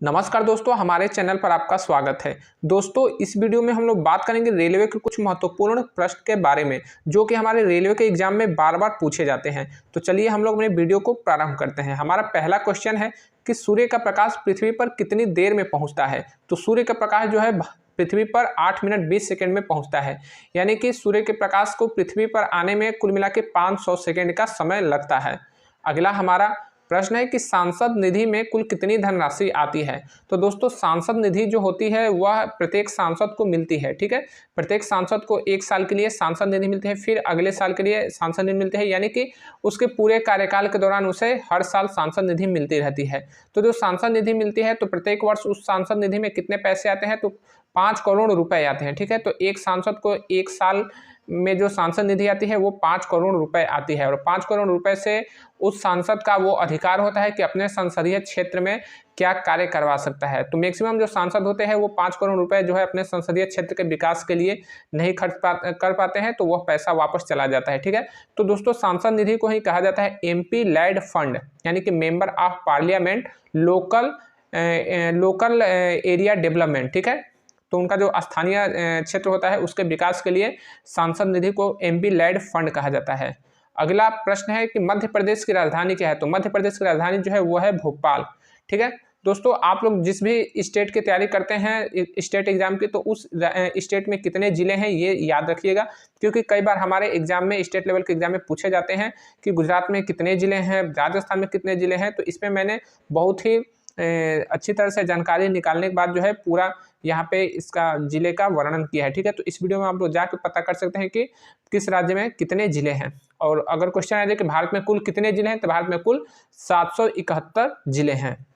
नमस्कार दोस्तों, हमारे चैनल पर आपका स्वागत है। दोस्तों, इस वीडियो में हम लोग बात करेंगे रेलवे के कुछ महत्वपूर्ण प्रश्न के बारे में जो कि हमारे रेलवे के एग्जाम में बार बार पूछे जाते हैं। तो चलिए हम लोग अपने वीडियो को प्रारंभ करते हैं। हमारा पहला क्वेश्चन है कि सूर्य का प्रकाश पृथ्वी पर कितनी देर में पहुँचता है। तो सूर्य का प्रकाश जो है पृथ्वी पर 8 मिनट 20 सेकेंड में पहुँचता है, यानी कि सूर्य के प्रकाश को पृथ्वी पर आने में कुल मिला के 500 सेकेंड का समय लगता है। अगला हमारा प्रश्न है कि सांसद निधि में कुल कितनी धनराशि आती है। तो दोस्तों, सांसद निधि जो होती है वह प्रत्येक सांसद को मिलती है। ठीक है, प्रत्येक सांसद को 1 साल के लिए सांसद निधि मिलती है, फिर अगले साल के लिए सांसद निधि मिलती है, यानी कि उसके पूरे कार्यकाल के दौरान उसे हर साल सांसद निधि मिलती रहती है। तो जो सांसद निधि मिलती है तो प्रत्येक वर्ष उस सांसद निधि में कितने पैसे आते हैं, तो 5 करोड़ रुपए आते हैं। ठीक है, तो एक सांसद को 1 साल में जो सांसद निधि आती है वो 5 करोड़ रुपए आती है, और 5 करोड़ रुपए से उस सांसद का वो अधिकार होता है कि अपने संसदीय क्षेत्र में क्या कार्य करवा सकता है। तो मैक्सिमम जो सांसद होते हैं वो 5 करोड़ रुपए जो है अपने संसदीय क्षेत्र के विकास के लिए नहीं कर पाते हैं, तो वह पैसा वापस चला जाता है। ठीक है, तो दोस्तों, सांसद निधि को ही कहा जाता है MP लैड फंड, यानी कि member of parliament local area development. ठीक है, तो उनका जो स्थानीय क्षेत्र होता है उसके विकास के लिए सांसद निधि को MP लैड फंड कहा जाता है। अगला प्रश्न है कि मध्य प्रदेश की राजधानी क्या है। तो मध्य प्रदेश की राजधानी जो है वो है भोपाल। ठीक है दोस्तों, आप लोग जिस भी स्टेट की तैयारी करते हैं स्टेट एग्जाम की, तो उस स्टेट में कितने जिले हैं ये याद रखिएगा, क्योंकि कई बार हमारे एग्जाम में स्टेट लेवल के एग्जाम में पूछे जाते हैं कि गुजरात में कितने जिले हैं, राजस्थान में कितने जिले हैं। तो इसमें मैंने बहुत ही अच्छी तरह से जानकारी निकालने के बाद जो है पूरा यहाँ पे इसका जिले का वर्णन किया है। ठीक है, तो इस वीडियो में आप लोग जाकर पता कर सकते हैं कि किस राज्य में कितने जिले हैं। और अगर क्वेश्चन आ जाए कि भारत में कुल कितने जिले हैं, तो भारत में कुल 771 जिले हैं।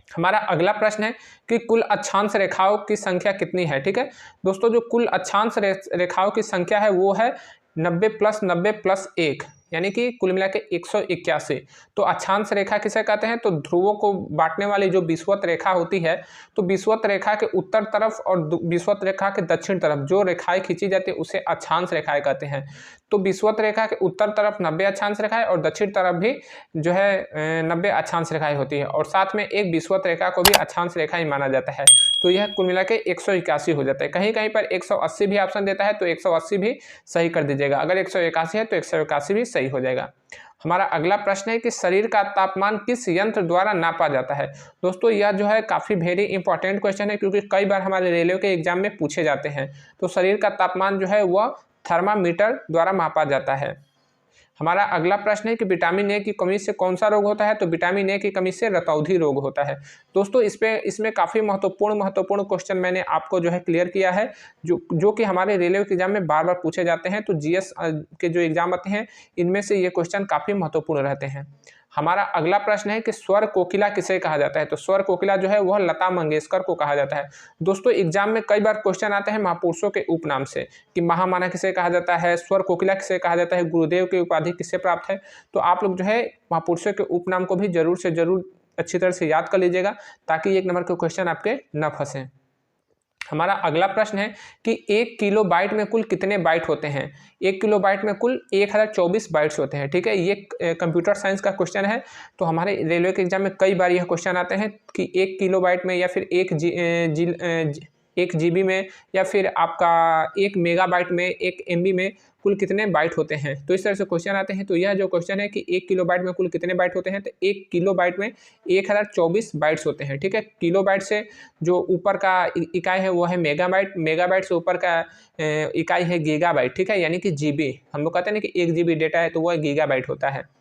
हमारा अगला प्रश्न है कि कुल अक्षांश रेखाओं की संख्या कितनी है। ठीक है दोस्तों, जो कुल अक्षांश रेखाओं की संख्या है वो है 90 + 90 + 1, यानी कि कुल मिला के 181। तो अक्षांश रेखा किसे कहते हैं, तो ध्रुवों को बांटने वाली जो विषुवत रेखा होती है, तो विषुवत रेखा के उत्तर तरफ और विषुवत रेखा के दक्षिण तरफ जो रेखाएं खींची जाती है उसे अक्षांश रेखाएं कहते हैं। तो विषुवत रेखा के उत्तर तरफ 90 अक्षांश रेखाएं और दक्षिण तरफ भी जो है 90 अक्षांश रेखाएं होती है, और साथ में एक विषुवत रेखा को भी अक्षांश रेखा ही माना जाता है। तो यह कुल मिला के 181 हो जाता है। कहीं कहीं पर 180 भी ऑप्शन देता है, तो 180 भी सही कर दीजिएगा। अगर 181 है तो 181 भी सही हो जाएगा। हमारा अगला प्रश्न है कि शरीर का तापमान किस यंत्र द्वारा नापा जाता है। दोस्तों, यह जो है काफ़ी वेरी इंपॉर्टेंट क्वेश्चन है, क्योंकि कई बार हमारे रेलवे के एग्जाम में पूछे जाते हैं। तो शरीर का तापमान जो है वह थर्मामीटर द्वारा मापा जाता है। हमारा अगला प्रश्न है कि विटामिन ए की कमी से कौन सा रोग होता है। तो विटामिन ए की कमी से रतौंधी रोग होता है। दोस्तों, इसमें काफ़ी महत्वपूर्ण क्वेश्चन मैंने आपको जो है क्लियर किया है, जो कि हमारे रेलवे के एग्जाम में बार बार पूछे जाते हैं। तो GS के जो एग्जाम आते हैं इनमें से ये क्वेश्चन काफ़ी महत्वपूर्ण रहते हैं। हमारा अगला प्रश्न है कि स्वर कोकिला किसे कहा जाता है। तो स्वर कोकिला जो है वह लता मंगेशकर को कहा जाता है। दोस्तों, एग्जाम में कई बार क्वेश्चन आते हैं महापुरुषों के उपनाम से, कि महामाना किसे कहा जाता है, स्वर कोकिला किसे कहा जाता है, गुरुदेव की उपाधि किससे प्राप्त है। तो आप लोग जो है महापुरुषों के उपनाम को भी जरूर से जरूर अच्छी तरह से याद कर लीजिएगा, ताकि 1 नंबर के क्वेश्चन आपके न फंसे। हमारा अगला प्रश्न है कि 1 किलोबाइट में कुल कितने बाइट होते हैं। 1 किलोबाइट में कुल 1024 बाइट्स होते हैं। ठीक है, ये कंप्यूटर साइंस का क्वेश्चन है। तो हमारे रेलवे के एग्जाम में कई बार यह क्वेश्चन आते हैं कि 1 किलोबाइट में या फिर 1 GB में या फिर आपका 1 मेगाबाइट में 1 MB में कुल कितने बाइट होते हैं। तो इस तरह से क्वेश्चन आते हैं। तो यह जो क्वेश्चन है कि 1 किलोबाइट में कुल कितने बाइट होते हैं, तो 1 किलोबाइट में 1024 बाइट्स होते हैं। ठीक है, किलोबाइट से जो ऊपर का इकाई है वो है मेगाबाइट, मेगाबाइट से ऊपर का इकाई है गीगाबाइट। ठीक है, यानी कि GB, हम लोग कहते हैं ना कि 1 GB डेटा है तो वह गीगाबाइट होता है।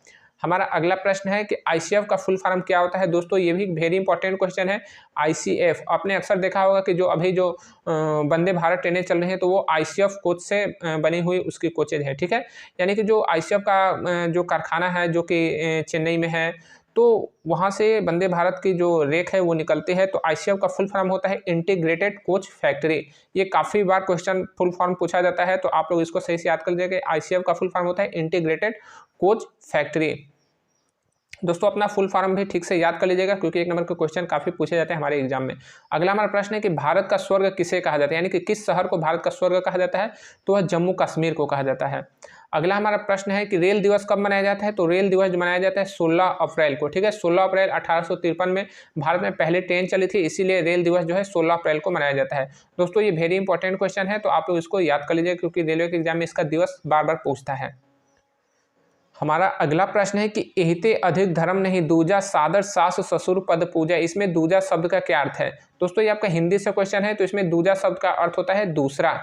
हमारा अगला प्रश्न है कि ICF का फुल फॉर्म क्या होता है। दोस्तों, ये भी वेरी इंपॉर्टेंट क्वेश्चन है। ICF आपने अक्सर देखा होगा कि जो अभी जो वंदे भारत ट्रेनें चल रही हैं तो वो ICF कोच से बनी हुई उसकी कोचेज है। ठीक है, यानी कि जो ICF का जो कारखाना है जो कि चेन्नई में है, तो वहाँ से वंदे भारत की जो रेक है वो निकलती है। तो ICF का फुल फॉर्म होता है इंटीग्रेटेड कोच फैक्ट्री। ये काफ़ी बार क्वेश्चन फुल फॉर्म पूछा जाता है, तो आप लोग इसको सही से याद कर लीजिएगा। ICF का फुल फॉर्म होता है इंटीग्रेटेड कोच फैक्ट्री। दोस्तों, अपना फुल फॉर्म भी ठीक से याद कर लीजिएगा, क्योंकि 1 नंबर के क्वेश्चन काफ़ी पूछे जाते हैं हमारे एग्जाम में। अगला हमारा प्रश्न है कि भारत का स्वर्ग किसे कहा जाता है, यानी कि किस शहर को भारत का स्वर्ग कहा जाता है। तो वह जम्मू कश्मीर को कहा जाता है। अगला हमारा प्रश्न है कि रेल दिवस कब मनाया जाता है, तो रेल दिवस जो मनाया जाता है 16 अप्रैल को, ठीक है। 16 अप्रैल 1853 में भारत में पहले ट्रेन चली थी, इसीलिए रेल दिवस जो है 16 अप्रैल को मनाया जाता है। दोस्तों ये वेरी इंपॉर्टेंट क्वेश्चन है, तो आप लोग इसको याद कर लीजिए क्योंकि रेलवे के एग्जाम में इसका दिवस बार बार पूछता है। हमारा अगला प्रश्न है कि एहिते अधिक धर्म नहीं दूजा सादर सास ससुर पद पूजा, इसमें दूजा शब्द का क्या अर्थ है। दोस्तों ये आपका हिंदी से क्वेश्चन है, तो इसमें दूजा शब्द का अर्थ होता है दूसरा।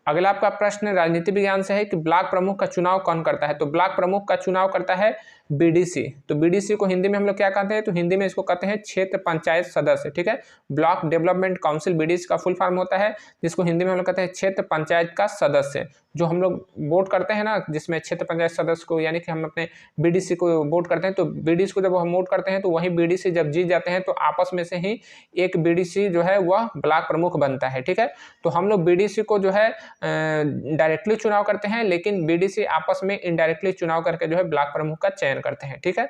अगला आपका प्रश्न राजनीति विज्ञान से है कि ब्लॉक प्रमुख का चुनाव कौन करता है, तो ब्लॉक प्रमुख का चुनाव करता है बीडीसी। तो बीडीसी को हिंदी में हम लोग क्या कहते हैं, तो हिंदी में इसको कहते हैं क्षेत्र पंचायत सदस्य, ठीक है। ब्लॉक डेवलपमेंट काउंसिल बीडीसी का फुल फॉर्म होता है, जिसको हिंदी में हम लोग कहते हैं क्षेत्र पंचायत का सदस्य। जो हम लोग वोट करते हैं ना, जिसमें क्षेत्र पंचायत सदस्य को, यानी कि हम अपने बीडीसी को वोट करते हैं, तो बीडीसी को जब हम वोट करते हैं तो वही बीडीसी जब जीत जाते हैं तो आपस में से ही एक बीडीसी जो है वह ब्लॉक प्रमुख बनता है, ठीक है। तो हम लोग बीडीसी को जो है डायरेक्टली चुनाव करते हैं, लेकिन बीडीसी आपस में इनडायरेक्टली चुनाव करके जो है ब्लॉक प्रमुख का चयन करते हैं, ठीक है।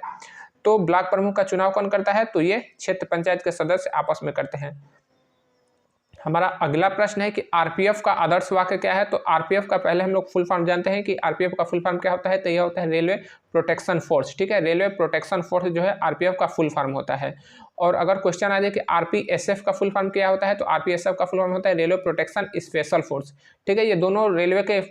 तो ब्लॉक प्रमुख का चुनाव कौन करता है, तो ये क्षेत्र पंचायत के सदस्य आपस में करते हैं। हमारा अगला प्रश्न है कि आरपीएफ का आदर्श वाक्य क्या है, तो आरपीएफ का पहले हम लोग फुल फॉर्म जानते हैं कि आरपीएफ का फुल फॉर्म क्या होता है, तो यह होता है रेलवे प्रोटेक्शन फोर्स, ठीक है। रेलवे प्रोटेक्शन फोर्स जो है आरपीएफ का फुल फॉर्म होता है। और अगर क्वेश्चन आ जाए कि आरपीएसएफ का फुल फॉर्म क्या होता है, तो आरपीएसएफ का फुल फॉर्म होता है रेलवे प्रोटेक्शन स्पेशल फोर्स, ठीक है। ये दोनों रेलवे के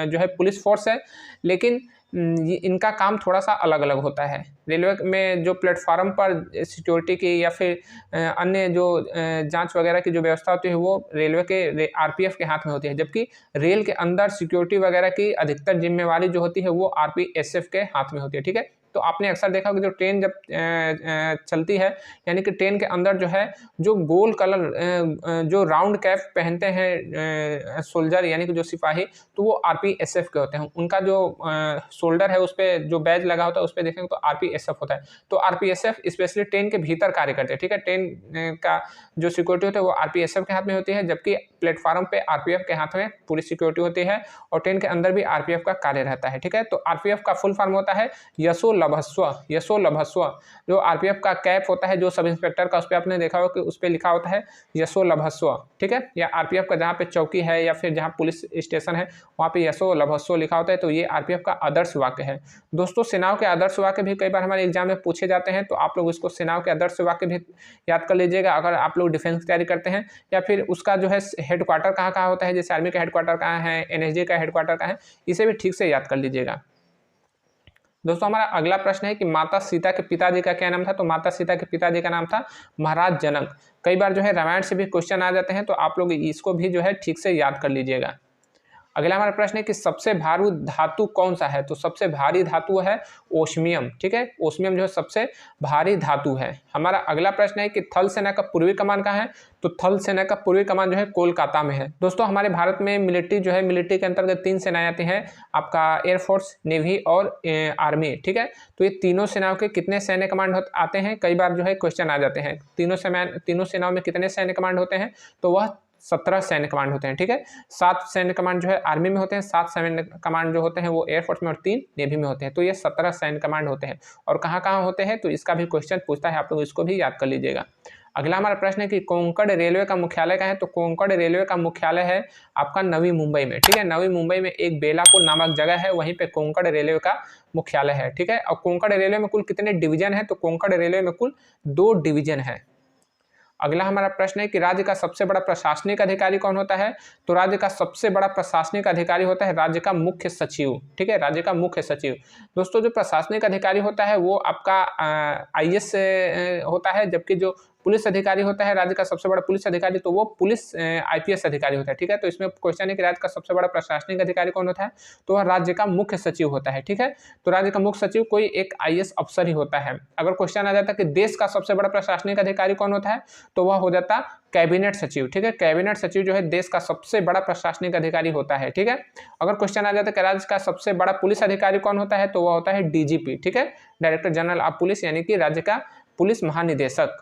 जो है पुलिस फोर्स है, लेकिन इनका काम थोड़ा सा अलग अलग होता है। रेलवे में जो प्लेटफार्म पर सिक्योरिटी की या फिर अन्य जो जांच वगैरह की जो व्यवस्था होती है वो रेलवे के आरपीएफ के हाथ में होती है, जबकि रेल के अंदर सिक्योरिटी वगैरह की अधिकतर जिम्मेवारी जो होती है वो आरपीएसएफ के हाथ में होती है, ठीक है। तो आपने अक्सर देखा कि जो ट्रेन जब चलती है, यानी कि ट्रेन के अंदर जो है जो गोल कलर जो राउंड कैप पहनते हैं सोल्जर यानी कि जो सिपाही, तो वो आरपीएसएफ के होते हैं। उनका जो शोल्डर है उस पर जो बैज लगा होता है उस पर देखेंगे तो आरपीएसएफ होता है। तो आरपीएसएफ स्पेशली ट्रेन के भीतर कार्य करते हैं, ठीक है। ट्रेन का जो सिक्योरिटी होता है वो आरपीएसएफ के हाथ में होती है, जबकि प्लेटफार्म पे आरपीएफ के हाथ में पूरी सिक्योरिटी होती है, और ट्रेन के अंदर भी आरपीएफ का कार्य रहता है, ठीक है। तो आरपीएफ का फुल फॉर्म होता है यशो लभस्व। जो आरपीएफ का कैप होता है जो सब इंस्पेक्टर का, उस पर आपने देखा हो कि उस पर लिखा होता है यशो लभस्व, ठीक है। या आरपीएफ का जहाँ पे चौकी है या फिर जहाँ पुलिस स्टेशन है वहाँ पे यशो लभस्व लिखा होता है। तो ये आरपीएफ का आदर्श वाक्य है। दोस्तों सेनाओं के आदर्श वाक्य भी कई बार हमारे एग्जाम में पूछे जाते हैं, तो आप लोग इसको सेनाओं के आदर्श वाक्य भी याद कर लीजिएगा अगर आप लोग डिफेंस की तैयारी करते हैं। या फिर उसका जो है हेडक्वार्टर कहाँ कहाँ होता है, जैसे आर्मी का हेडक्वार्टर कहाँ है, एनएसजी का हेडक्वार्टर कहाँ है, इसे भी ठीक से याद कर लीजिएगा। दोस्तों हमारा अगला प्रश्न है कि माता सीता के पिताजी का क्या नाम था, तो माता सीता के पिताजी का नाम था महाराज जनक। कई बार जो है रामायण से भी क्वेश्चन आ जाते हैं, तो आप लोग इसको भी जो है ठीक से याद कर लीजिएगा। अगला हमारा प्रश्न है कि सबसे भारी धातु कौन सा है, तो सबसे भारी धातु है ओस्मियम, ठीक है। ओस्मियम जो है सबसे भारी धातु है। हमारा अगला प्रश्न है कि थल सेना का पूर्वी कमान कहाँ है, तो थल सेना का पूर्वी कमान जो है कोलकाता में है। दोस्तों हमारे भारत में मिलिट्री जो है, मिलिट्री के अंतर्गत 3 सेनाएं आती हैं, आपका एयरफोर्स, नेवी और आर्मी, ठीक है। तो ये तीनों सेनाओं के कितने सैन्य कमांड आते हैं, कई बार जो है क्वेश्चन आ जाते हैं। तीनों सेनाओं में कितने सैन्य कमांड होते हैं, तो वह 17 सैन्य कमांड होते हैं, ठीक है। 7 सैन्य कमांड जो है आर्मी में होते हैं, 7 सैन्य कमांड जो होते हैं वो एयरफोर्स में और 3 नेवी में होते हैं। तो ये 17 सैन्य कमांड होते हैं। और कहाँ कहाँ होते हैं, तो इसका भी क्वेश्चन पूछता है, आप लोग इसको भी याद कर लीजिएगा। अगला हमारा प्रश्न है कि कोंकण रेलवे का मुख्यालय कहाँ है, तो कोंकण रेलवे का मुख्यालय है आपका नवी मुंबई में, ठीक है। नवी मुंबई में एक बेलापुर नामक जगह है, वहीं पे कोंकण रेलवे का मुख्यालय है, ठीक है। और कोंकण रेलवे में कुल कितने डिवीजन है, तो कोंकण रेलवे में कुल 2 डिवीजन है। अगला हमारा प्रश्न है कि राज्य का सबसे बड़ा प्रशासनिक अधिकारी कौन होता है, तो राज्य का सबसे बड़ा प्रशासनिक अधिकारी होता है राज्य का मुख्य सचिव, ठीक है, राज्य का मुख्य सचिव। दोस्तों जो प्रशासनिक अधिकारी होता है वो आपका आईएएस होता है, जबकि जो पुलिस अधिकारी होता है राज्य का सबसे बड़ा पुलिस अधिकारी, तो वो पुलिस आईपीएस अधिकारी होता है, ठीक है। तो इसमें क्वेश्चन है कि राज्य का सबसे बड़ा प्रशासनिक अधिकारी कौन होता है, तो वह राज्य का मुख्य सचिव होता है, ठीक है। तो राज्य का मुख्य सचिव कोई एक आईएएस अफसर ही होता है। अगर क्वेश्चन आ जाता है कि देश का सबसे बड़ा प्रशासनिक अधिकारी कौन होता है, तो वह हो जाता कैबिनेट सचिव, ठीक है। कैबिनेट सचिव जो है देश का सबसे बड़ा प्रशासनिक अधिकारी होता है, ठीक है। अगर क्वेश्चन आ जाता है कि राज्य का सबसे बड़ा पुलिस अधिकारी कौन होता है, तो वह होता है डीजीपी, ठीक है, डायरेक्टर जनरल ऑफ पुलिस, यानी कि राज्य का पुलिस महानिदेशक।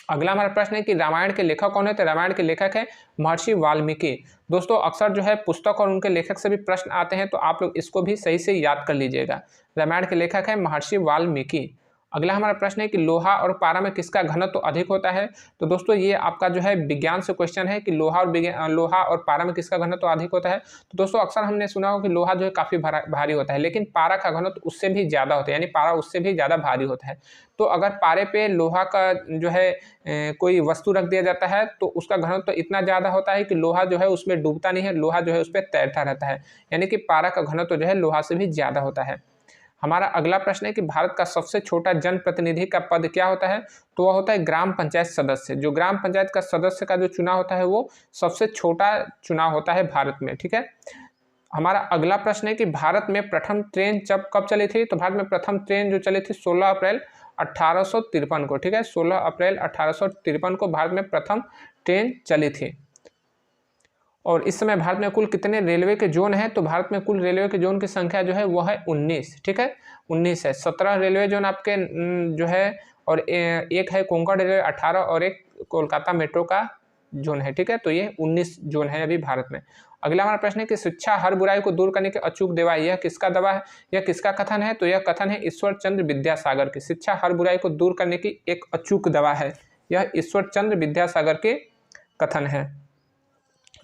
अगला हमारा प्रश्न है कि रामायण के लेखक कौन है, तो रामायण के लेखक है महर्षि वाल्मीकि। दोस्तों अक्सर जो है पुस्तक और उनके लेखक से भी प्रश्न आते हैं, तो आप लोग इसको भी सही से याद कर लीजिएगा। रामायण के लेखक है महर्षि वाल्मीकि। अगला हमारा प्रश्न है कि लोहा और पारा में किसका घनत्व तो अधिक होता है। तो दोस्तों ये आपका जो है विज्ञान से क्वेश्चन है कि लोहा और पारा में किसका घनत्व तो अधिक होता है। तो दोस्तों अक्सर हमने सुना हो कि लोहा जो है काफ़ी भारी होता है, लेकिन पारा का घनत्व उससे भी ज़्यादा होता है, यानी पारा उससे भी ज़्यादा भारी होता है। तो अगर पारे पे लोहा का जो है कोई वस्तु रख दिया जाता है तो उसका घनत्व तो इतना ज़्यादा होता है कि लोहा जो है उसमें डूबता नहीं है, लोहा जो है उस पर तैरता रहता है, यानी कि पारा का घनत्व जो है लोहा से भी ज़्यादा होता है। हमारा अगला प्रश्न है कि भारत का सबसे छोटा जनप्रतिनिधि का पद क्या होता है। तो वह होता है ग्राम पंचायत सदस्य। जो ग्राम पंचायत का सदस्य का जो चुनाव होता है वो सबसे छोटा चुनाव होता है भारत में, ठीक है। हमारा अगला प्रश्न है कि भारत में प्रथम ट्रेन कब चली थी। तो भारत में प्रथम ट्रेन जो चली थी 16 अप्रैल 1853 को, ठीक है। 16 अप्रैल 1853 को भारत में प्रथम ट्रेन चली थी। और इस समय भारत में कुल कितने रेलवे के जोन हैं। तो भारत में कुल रेलवे के जोन की संख्या जो है वह है 19, ठीक है, 19 है। 17 रेलवे जोन आपके जो है, और एक है कोंकण रेलवे 18, और एक कोलकाता मेट्रो का जोन है, ठीक है। तो ये 19 जोन है अभी भारत में। अगला हमारा प्रश्न है कि शिक्षा हर बुराई को दूर करने के अचूक दवा, यह किसका दवा है, यह किसका कथन है। तो यह कथन है ईश्वर चंद्र विद्यासागर की। शिक्षा हर बुराई को दूर करने की एक अचूक दवा है, यह ईश्वर चंद्र विद्यासागर के कथन है।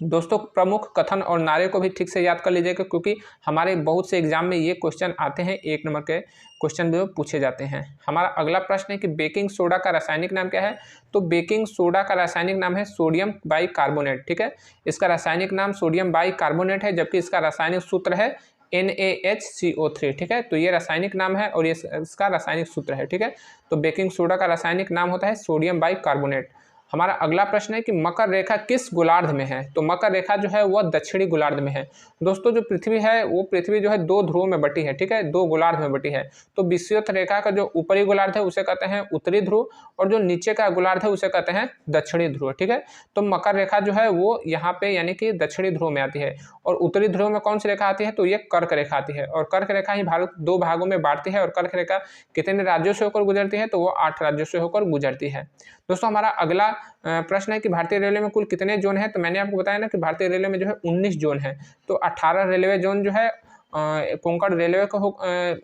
दोस्तों प्रमुख कथन और नारे को भी ठीक से याद कर लीजिएगा, क्योंकि हमारे बहुत से एग्जाम में ये क्वेश्चन आते हैं, 1 नंबर के क्वेश्चन भी पूछे जाते हैं। हमारा अगला प्रश्न है कि बेकिंग सोडा का रासायनिक नाम क्या है। तो बेकिंग सोडा का रासायनिक नाम है सोडियम बाइकार्बोनेट, ठीक है। इसका रासायनिक नाम सोडियम बाइकार्बोनेट है, जबकि इसका रासायनिक सूत्र है NaHCO3, ठीक है। तो ये रासायनिक नाम है और ये इसका रासायनिक सूत्र है, ठीक है। तो बेकिंग सोडा का रासायनिक नाम होता है सोडियम बाइकार्बोनेट। हमारा अगला प्रश्न है कि मकर रेखा किस गोलार्ध में है। तो मकर रेखा जो है वह दक्षिणी गोलार्ध में है। दोस्तों जो पृथ्वी है वो पृथ्वी जो है 2 ध्रुवों में बटी है, ठीक है, 2 गोलार्ध में बटी है। तो विषुवत रेखा का जो ऊपरी गोलार्ध है उसे कहते हैं उत्तरी ध्रुव, और जो नीचे का गोलार्ध है उसे कहते हैं दक्षिणी ध्रुव, ठीक है। तो मकर रेखा जो है वो यहाँ पे यानी कि दक्षिणी ध्रुव में आती है। और उत्तरी ध्रुव में कौन सी रेखा आती है। तो ये कर्क रेखा आती है, और कर्क रेखा ही भारत 2 भागों में बांटती है। और कर्क रेखा कितने राज्यों से होकर गुजरती है। तो वो 8 राज्यों से होकर गुजरती है। दोस्तों हमारा अगला प्रश्न है कि भारतीय रेलवे में कुल कितने जोन हैं। तो मैंने आपको बताया ना कि भारतीय रेलवे में जो है 19 जोन है। तो 18 रेलवे जोन जो है कोंकण रेलवे को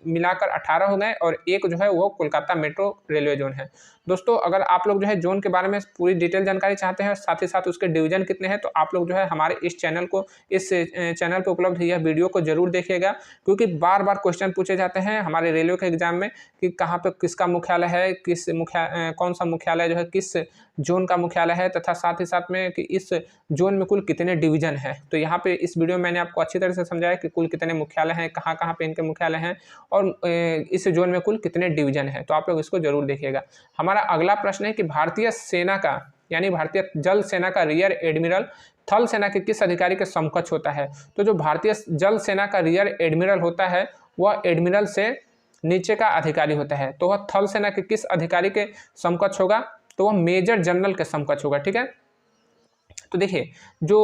मिलाकर 18 हो गए, और एक जो है वो कोलकाता मेट्रो रेलवे जोन है। दोस्तों अगर आप लोग जो है जोन के बारे में पूरी डिटेल जानकारी चाहते हैं, साथ ही साथ उसके डिवीजन कितने हैं, तो आप लोग जो है हमारे इस चैनल पे उपलब्ध यह वीडियो को जरूर देखिएगा, क्योंकि बार बार क्वेश्चन पूछे जाते हैं हमारे रेलवे के एग्जाम में कि कहाँ पे किसका मुख्यालय है, कौन सा मुख्यालय जो है किस जोन का मुख्यालय है, तथा साथ ही साथ में कि इस जोन में कुल कितने डिवीजन है। तो यहाँ पे इस वीडियो में मैंने आपको अच्छी तरह से समझाया कि कुल कितने मुख्यालय हैं, कहाँ कहाँ पे इनके मुख्यालय हैं, और इस जोन में कुल कितने डिवीजन है। तो आप लोग इसको जरूर देखिएगा। हमारा अगला प्रश्न है कि भारतीय सेना का यानी भारतीय जल सेना का रियर एडमिरल थल सेना के किस अधिकारी के समकक्ष होता है। तो जो भारतीय जल सेना का रियर एडमिरल होता है वह एडमिरल से नीचे का अधिकारी होता है। तो वह थल सेना के किस अधिकारी के समकक्ष होगा। तो वह मेजर जनरल के समकक्ष होगा, ठीक है। तो देखिए जो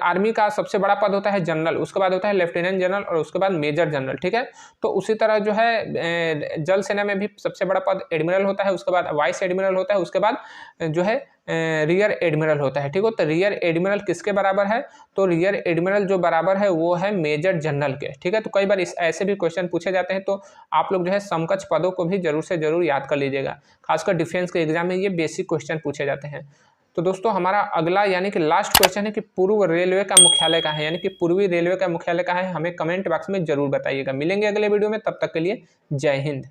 आर्मी का सबसे बड़ा पद होता है जनरल, उसके बाद होता है लेफ्टिनेंट जनरल, और उसके बाद मेजर जनरल, ठीक है। तो उसी तरह जो है जल सेना में भी सबसे बड़ा पद एडमिरल होता है, उसके बाद वाइस एडमिरल होता है, उसके बाद जो है रियर एडमिरल होता है, ठीक है। तो रियर एडमिरल किसके बराबर है। तो रियर एडमिरल जो बराबर है वो है मेजर जनरल के, ठीक है। तो कई बार ऐसे भी क्वेश्चन पूछे जाते हैं, तो आप लोग जो है समकक्ष पदों को भी जरूर से जरूर याद कर लीजिएगा। खासकर डिफेंस के एग्जाम में ये बेसिक क्वेश्चन पूछे जाते हैं। तो दोस्तों हमारा अगला यानी कि लास्ट क्वेश्चन है कि पूर्व रेलवे का मुख्यालय कहाँ है, यानी कि पूर्वी रेलवे का मुख्यालय कहाँ है, हमें कमेंट बॉक्स में जरूर बताइएगा। मिलेंगे अगले वीडियो में, तब तक के लिए जय हिंद।